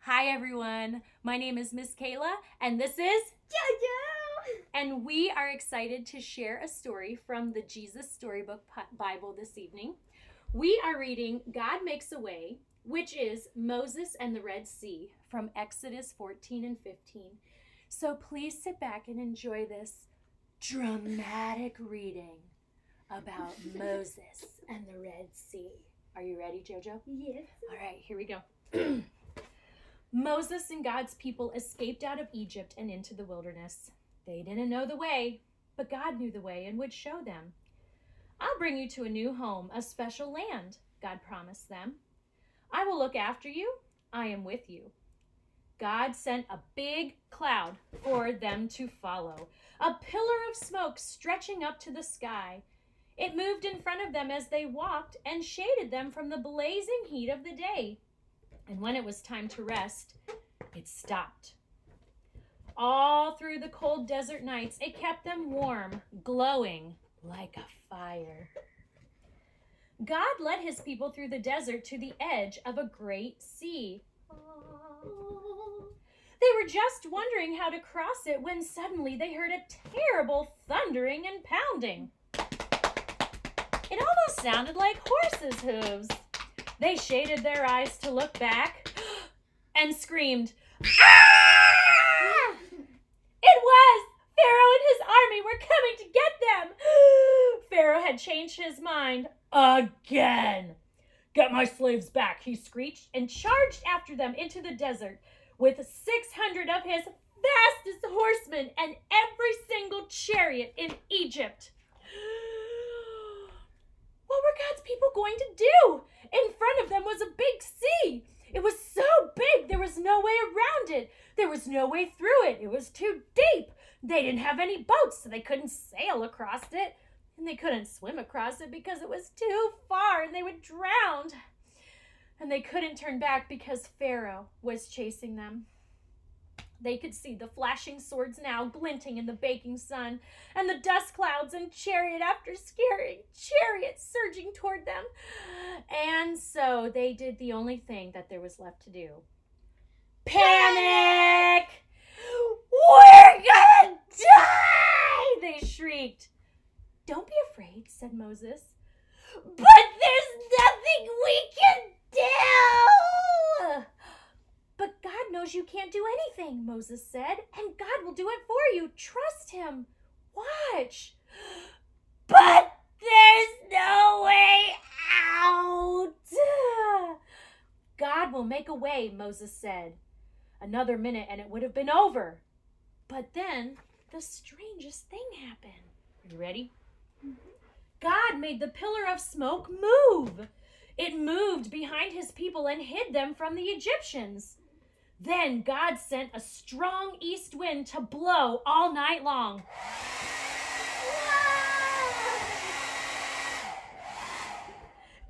Hi everyone, my name is Miss Kayla and this is JoJo! and we are excited to share a story from the Jesus Storybook Bible this evening. We are reading God Makes a Way, which is Moses and the Red Sea from Exodus 14 and 15. So please sit back and enjoy this dramatic reading about Moses and the Red Sea. Are you ready, JoJo? Yes. All right, here we go. Moses and God's people escaped out of Egypt and into the wilderness. They didn't know the way, but God knew the way and would show them. I'll bring you to a new home, a special land, God promised them. I will look after you. I am with you. God sent a big cloud for them to follow, a pillar of smoke stretching up to the sky. It moved in front of them as they walked and shaded them from the blazing heat of the day. And when it was time to rest, it stopped. All through the cold desert nights, it kept them warm, glowing like a fire. God led his people through the desert to the edge of a great sea. They were just wondering how to cross it when suddenly they heard a terrible thundering and pounding. It almost sounded like horses' hooves. They shaded their eyes to look back and screamed, "Ah!" It was! Pharaoh and his army were coming to get them! Pharaoh had changed his mind again. "Get my slaves back," he screeched, and charged after them into the desert with 600 of his fastest horsemen and every single chariot in Egypt. What were God's people going to do? In front of them was a big sea. It was so big, there was no way around it. There was no way through it. It was too deep. They didn't have any boats, so they couldn't sail across it. And they couldn't swim across it because it was too far and they would drown. And they couldn't turn back because Pharaoh was chasing them. They could see the flashing swords now glinting in the baking sun, and the dust clouds and chariot after chariot surging toward them. And so they did the only thing that there was left to do. Panic! "We're gonna die!" they shrieked. "Don't be afraid," said Moses. "But there's nothing we can do!" "But God knows you can't do anything," Moses said, "and God will do it for you. Trust him. Watch." "But there's no way out." "God will make a way," Moses said. Another minute and it would have been over. But then the strangest thing happened. Are you ready? God made the pillar of smoke move. It moved behind his people and hid them from the Egyptians. Then God sent a strong east wind to blow all night long.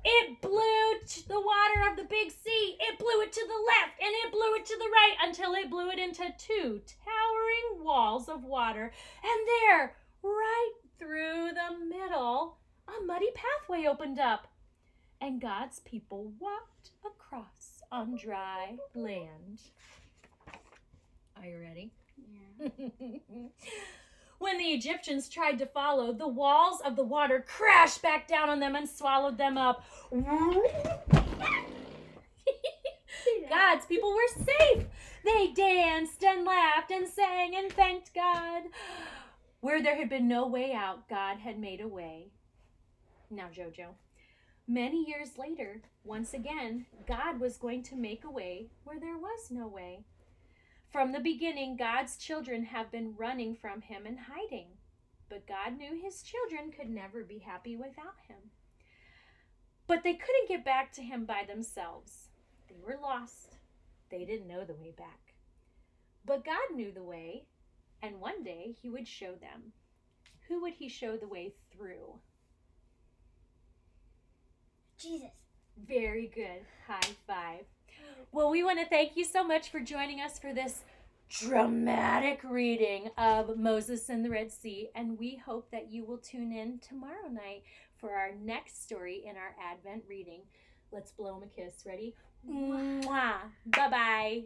It blew the water of the big sea. It blew it to the left and it blew it to the right until it blew it into two towering walls of water. And there, right through the middle, a muddy pathway opened up. And God's people walked across on dry land. Are you ready? Yeah. When the Egyptians tried to follow, the walls of the water crashed back down on them and swallowed them up. God's people were safe. They danced and laughed and sang and thanked God. Where there had been no way out, God had made a way. Now, JoJo, many years later, once again, God was going to make a way where there was no way. From the beginning, God's children have been running from him and hiding. But God knew his children could never be happy without him. But they couldn't get back to him by themselves. They were lost. They didn't know the way back. But God knew the way, and one day he would show them. Who would he show the way through? Jesus. Very good. High five. Well, we want to thank you so much for joining us for this dramatic reading of Moses and the Red Sea, and we hope that you will tune in tomorrow night for our next story in our Advent reading. Let's blow them a kiss. Ready? Mwah. Bye-bye.